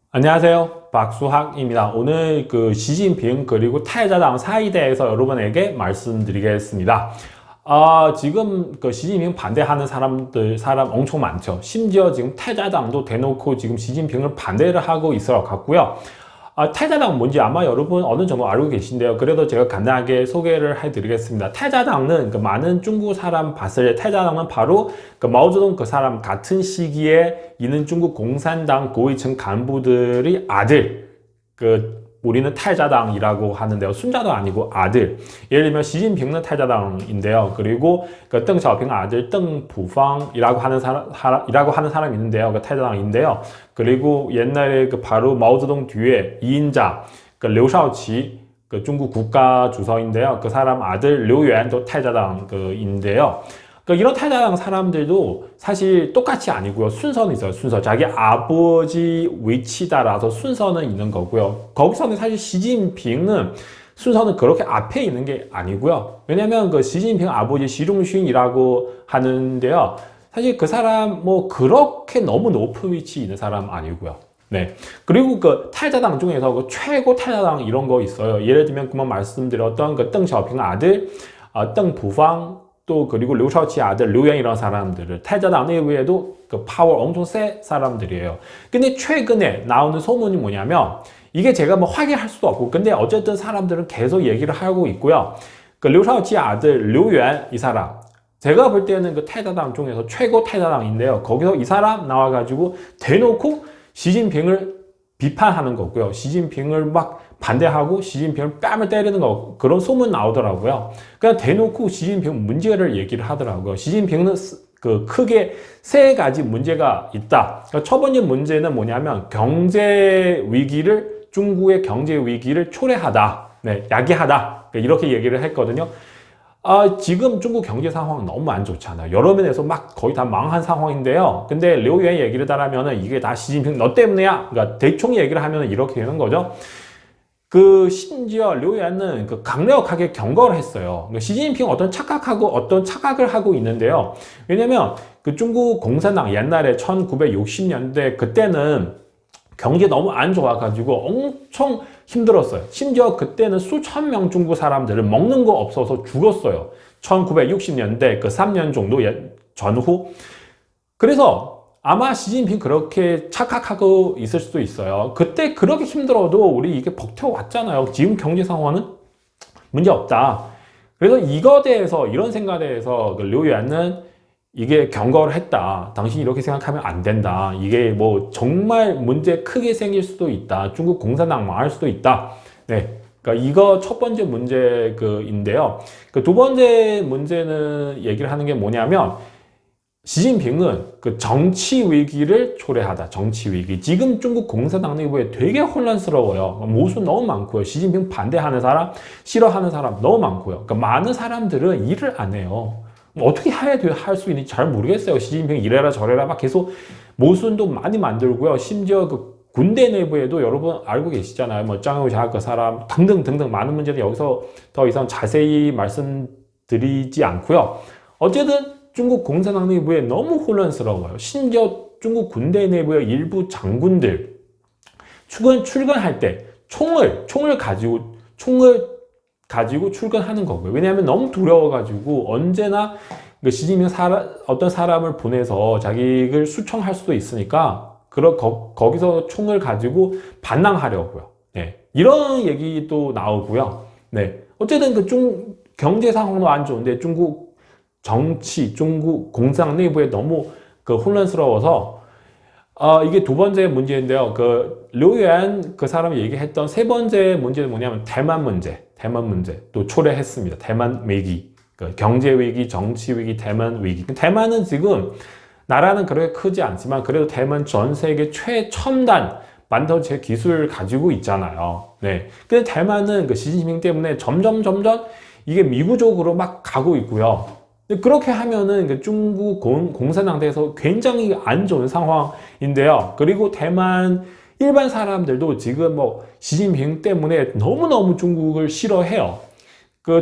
안녕하세요. 박수학입니다. 오늘 시진핑 그리고 탈자당 사이에 대해서 여러분에게 말씀드리겠습니다. 지금 시진핑 반대하는 사람 엄청 많죠. 심지어 지금 탈자당도 대놓고 지금 시진핑을 반대를 하고 있어 갖고요. 탈자당 뭔지 아마 여러분 어느 정도 알고 계신데요. 그래도 제가 간단하게 소개를 해드리겠습니다. 탈자당은 많은 중국 사람 봤을 때 탈자당은 바로 마오쩌둥 그 사람 같은 시기에 있는 중국 공산당 고위층 간부들의 아들, 우리는 탈자당이라고 하는데요. 순자도 아니고 아들. 예를 들면 시진핑은 탈자당인데요. 그리고 邓 샤오핑 아들 邓 부팡이라고 하는 사람이 있는데요. 탈자당인데요. 그리고 옛날에 바로 마오쩌둥 뒤에 2인자 류 샤오치 중국 국가 주석인데요. 그 사람 아들 류유엔도 탈자당인데요. 이런 탈자당 사람들도 사실 똑같이 아니고요. 순서는 있어요. 순서. 자기 아버지 위치 따라서 순서는 있는 거고요. 거기서는 사실 시진핑은 순서는 그렇게 앞에 있는 게 아니고요. 왜냐면 시진핑 아버지 시중勋이라고 하는데요. 사실 그 사람 그렇게 너무 높은 위치에 있는 사람 아니고요. 네. 그리고 탈자당 중에서 최고 탈자당 이런 거 있어요. 예를 들면 그만 말씀드렸던 邓 샤오핑 아들, 邓 부팡 또 그리고 류 샤오치 아들 류연 이런 사람들을 탈자당 내부에도 파워 엄청 세 사람들이에요. 근데 최근에 나오는 소문이 뭐냐면 이게 제가 확인할 수도 없고 근데 어쨌든 사람들은 계속 얘기를 하고 있고요. 류 샤오치 아들 류연 이 사람 제가 볼 때는 탈자당 중에서 최고 탈자당인데요. 거기서 이 사람 나와가지고 대놓고 시진핑을 비판하는 거고요. 시진핑을 막 반대하고 시진핑을 뺨을 때리는 거 그런 소문 나오더라고요. 그냥 대놓고 시진핑 문제를 얘기를 하더라고요. 시진핑은 크게 세 가지 문제가 있다. 첫 번째 문제는 뭐냐면 중국의 경제 위기를 초래하다. 네, 야기하다. 이렇게 얘기를 했거든요. 지금 중국 경제 상황 너무 안 좋잖아요. 여러 면에서 막 거의 다 망한 상황인데요. 근데 류유엔 얘기를 따르면은 이게 다 시진핑 너 때문에야. 그러니까 대충 얘기를 하면 이렇게 되는 거죠. 심지어 류유엔은 강력하게 경고를 했어요. 시진핑 어떤 착각을 하고 있는데요. 왜냐면 중국 공산당 옛날에 1960년대 그때는 경제 너무 안 좋아가지고 엄청 힘들었어요. 심지어 그때는 수천 명 중국 사람들을 먹는 거 없어서 죽었어요. 1960년대 3년 정도 전후. 그래서 아마 시진핑 그렇게 착각하고 있을 수도 있어요. 그때 그렇게 힘들어도 우리 이게 버텨왔잖아요. 지금 경제 상황은 문제 없다. 그래서 이런 생각에 대해서 류유엔은 이게 경고를 했다. 당신이 이렇게 생각하면 안 된다. 이게 정말 문제 크게 생길 수도 있다. 중국 공산당 망할 수도 있다. 네. 이거 첫 번째 문제인데요. 두 번째 문제는 얘기를 하는 게 뭐냐면, 시진핑은 정치 위기를 초래하다. 정치 위기. 지금 중국 공산당 내부에 되게 혼란스러워요. 모수 너무 많고요. 시진핑 반대하는 사람, 싫어하는 사람 너무 많고요. 많은 사람들은 일을 안 해요. 어떻게 할 수 있는지 잘 모르겠어요. 시진핑 이래라 저래라 막 계속 모순도 많이 만들고요. 심지어 군대 내부에도 여러분 알고 계시잖아요. 짱우샤 그 사람 등등등등 많은 문제는 여기서 더 이상 자세히 말씀드리지 않고요. 어쨌든 중국 공산당 내부에 너무 혼란스러워요. 심지어 중국 군대 내부의 일부 장군들 출근할 때 총을 가지고 출근하는 거고요. 왜냐하면 너무 두려워가지고 언제나 시진핑 어떤 사람을 보내서 자기를 수청할 수도 있으니까 거기서 총을 가지고 반항하려고요. 네. 이런 얘기도 나오고요. 네. 어쨌든 경제 상황도 안 좋은데 중국 공산당 내부에 너무 혼란스러워서 이게 두 번째 문제인데요. 류유엔 사람이 얘기했던 세 번째 문제는 뭐냐면 대만 문제 또 초래했습니다. 대만 위기, 경제 위기, 정치 위기, 대만 위기. 대만은 지금 나라는 그렇게 크지 않지만 그래도 대만 전 세계 최첨단 반도체 기술을 가지고 있잖아요. 네. 근데 대만은 시진핑 때문에 점점 이게 미국적으로 막 가고 있고요. 그렇게 하면은 중국 공산당에서 굉장히 안 좋은 상황인데요. 그리고 대만 일반 사람들도 지금 시진핑 때문에 너무너무 중국을 싫어해요.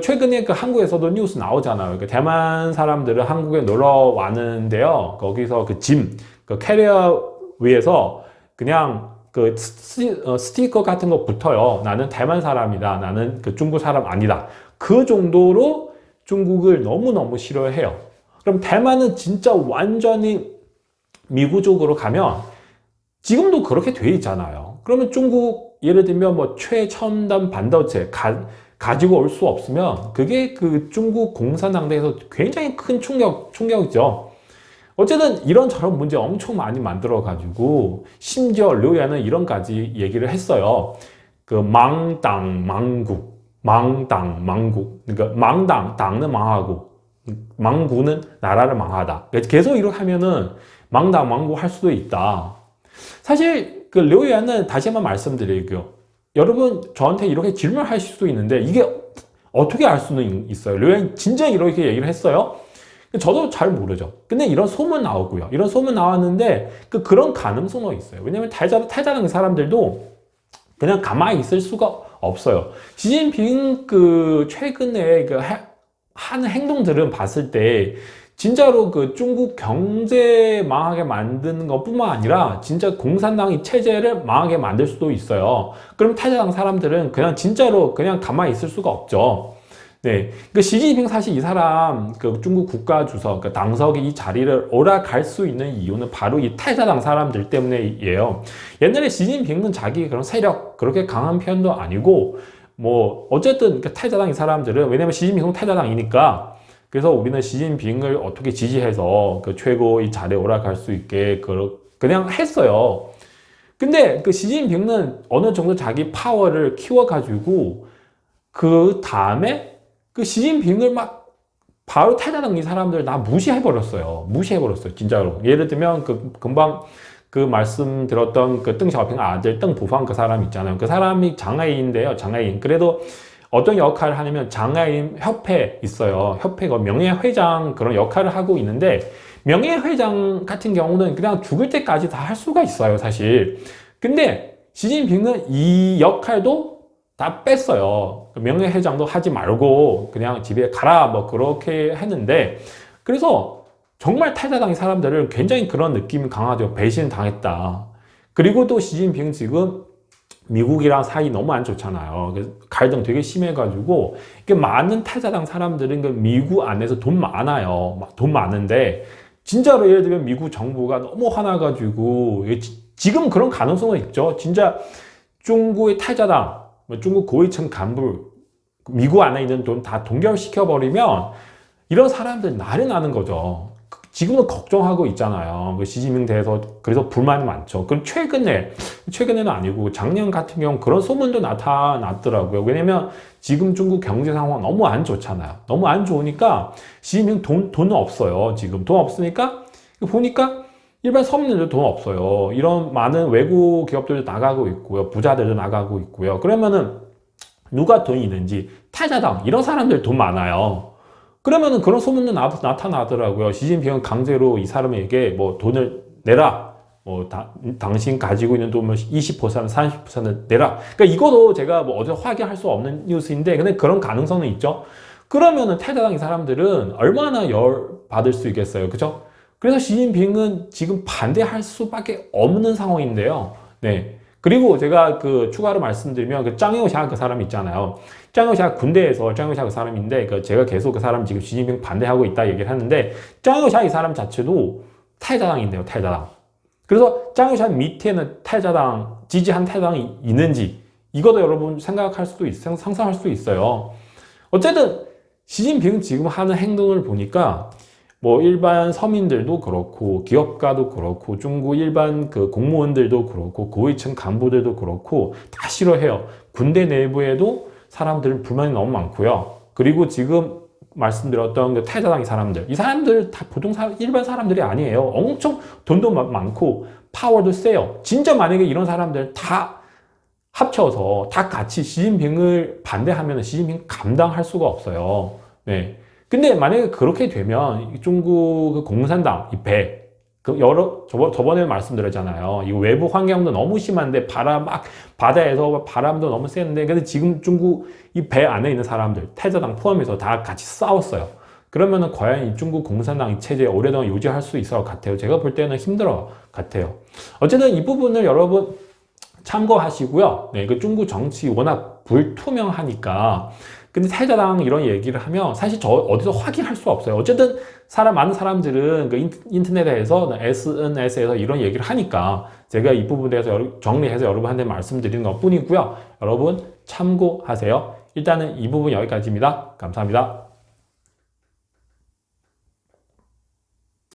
최근에 한국에서도 뉴스 나오잖아요. 대만 사람들은 한국에 놀러 왔는데요. 거기서 짐, 캐리어 위에서 그냥 그 스티커 같은 거 붙어요. 나는 대만 사람이다. 나는 그 중국 사람 아니다. 그 정도로 중국을 너무너무 싫어해요. 그럼 대만은 진짜 완전히 미국적으로 가면 지금도 그렇게 돼 있잖아요. 그러면 중국 예를 들면 뭐 최첨단 반도체 가지고 올 수 없으면 그게 그 중국 공산당대에서 굉장히 큰 충격이죠. 어쨌든 이런저런 문제 엄청 많이 만들어 가지고 심지어 류야는 이런까지 얘기를 했어요. 그 망당 망국, 망당 망국. 그러니까 망당 당은 망하고 망국은 나라를 망하다. 계속 이렇게 하면은 망당 망국 할 수도 있다. 사실 그 류야는 다시 한번 말씀드릴게요. 여러분 저한테 이렇게 질문하실 수도 있는데 이게 어떻게 알 수는 있어요? 류야는 진짜 이렇게 얘기를 했어요? 저도 잘 모르죠. 근데 이런 소문 나오고요. 이런 소문 나왔는데 그런 가능성은 있어요. 왜냐면 탈자당 사람들도 그냥 가만히 있을 수가 없어요. 시진핑 그 최근에 그 하는 행동들은 봤을 때 진짜로 그 중국 경제 망하게 만드는 것뿐만 아니라 진짜 공산당이 체제를 망하게 만들 수도 있어요. 그럼 탈자당 사람들은 그냥 진짜로 그냥 가만히 있을 수가 없죠. 네, 그 시진핑 사실 이 사람 그 중국 국가 주석, 그 당석이 이 자리를 올라갈 수 있는 이유는 바로 이 탈자당 사람들 때문이에요. 옛날에 시진핑은 자기 그런 세력 그렇게 강한 편도 아니고 뭐 어쨌든 그 탈자당 이 사람들은 왜냐면 시진핑은 탈자당이니까 그래서 우리는 시진핑을 어떻게 지지해서 그 최고의 자리에 올라갈 수 있게 그냥 했어요. 근데 그 시진핑은 어느 정도 자기 파워를 키워가지고 그 다음에 그 시진핑을 막 바로 탈자당 이 사람들 다 무시해버렸어요. 무시해버렸어요. 진짜로. 예를 들면 그 금방 그 말씀드렸던 그 邓小平 아들 邓부방 그 사람 있잖아요. 그 사람이 장애인인데요. 장애인. 그래도 어떤 역할을 하냐면 장애인 협회 있어요. 협회가 명예회장 그런 역할을 하고 있는데 명예회장 같은 경우는 그냥 죽을 때까지 다 할 수가 있어요. 사실. 근데 시진핑은 이 역할도 다 뺐어요. 명예회장도 하지 말고 그냥 집에 가라 뭐 그렇게 했는데 그래서 정말 탈자당 사람들은 굉장히 그런 느낌이 강하죠. 배신당했다. 그리고 또 시진핑 지금 미국이랑 사이 너무 안 좋잖아요. 갈등 되게 심해가지고 많은 탈자당 사람들은 그 미국 안에서 돈 많아요. 막 돈 많은데 진짜로 예를 들면 미국 정부가 너무 화나가지고 지금 그런 가능성은 있죠. 진짜 중국의 탈자당 중국 고위층 간부 미국 안에 있는 돈 다 동결시켜버리면 이런 사람들 난리 나는 거죠. 지금은 걱정하고 있잖아요. 시진핑 대해서 그래서 불만이 많죠. 그럼 최근에는 아니고 작년 같은 경우 그런 소문도 나타났더라고요. 왜냐면 지금 중국 경제 상황 너무 안 좋잖아요. 너무 안 좋으니까 시진핑 돈은 없어요. 지금 돈 없으니까 보니까 일반 서민들도 돈 없어요. 이런 많은 외국 기업들도 나가고 있고요. 부자들도 나가고 있고요. 그러면은 누가 돈이 있는지 탈자당 이런 사람들 돈 많아요. 그러면은 그런 소문도 나타나더라고요. 시진핑은 강제로 이 사람에게 뭐 돈을 내라. 뭐 당신 가지고 있는 돈을 20% 30% 내라. 그러니까 이것도 제가 뭐 어제 확인할 수 없는 뉴스인데 근데 그런 가능성은 있죠. 그러면은 탈자당 이 사람들은 얼마나 열 받을 수 있겠어요. 그죠? 그래서 시진핑은 지금 반대할 수밖에 없는 상황인데요. 네. 그리고 제가 그 추가로 말씀드리면 그 짱요샤 그 사람 있잖아요. 짱요샤 군대에서 짱요샤 그 사람인데 제가 계속 그 사람 지금 시진핑 반대하고 있다 얘기를 하는데 짱요샤 이 사람 자체도 탈자당인데요. 탈자당. 그래서 짱요샤 밑에는 탈자당 지지한 탈자당이 있는지 이것도 여러분 생각할 수도 상상할 수도 있어요. 어쨌든 시진핑 지금 하는 행동을 보니까 뭐 일반 서민들도 그렇고 기업가도 그렇고 중국 일반 그 공무원들도 그렇고 고위층 간부들도 그렇고 다 싫어해요. 군대 내부에도 사람들은 불만이 너무 많고요. 그리고 지금 말씀드렸던 그 탈자당 이 사람들 다 보통 일반 사람들이 아니에요. 엄청 돈도 많고 파워도 세요. 진짜 만약에 이런 사람들 다 합쳐서 다 같이 시진핑을 반대하면 시진핑 감당할 수가 없어요. 네. 근데 만약에 그렇게 되면 중국 공산당 이 배 저번에 말씀드렸잖아요. 이 외부 환경도 너무 심한데 바다에서 바람도 너무 세는데 근데 지금 중국 이 배 안에 있는 사람들 탈자당 포함해서 다 같이 싸웠어요. 그러면은 과연 이 중국 공산당 체제 오래동안 유지할 수 있을 것 같아요. 제가 볼 때는 힘들어 같아요. 어쨌든 이 부분을 여러분 참고하시고요. 네, 그 중국 정치 워낙 불투명하니까. 근데 타이자당 이런 얘기를 하면 사실 저 어디서 확인할 수 없어요. 어쨌든 많은 사람들은 그 인터넷에서, SNS에서 이런 얘기를 하니까 제가 이 부분에 대해서 정리해서 여러분한테 말씀드리는 것 뿐이고요. 여러분 참고하세요. 일단은 이 부분 여기까지입니다. 감사합니다.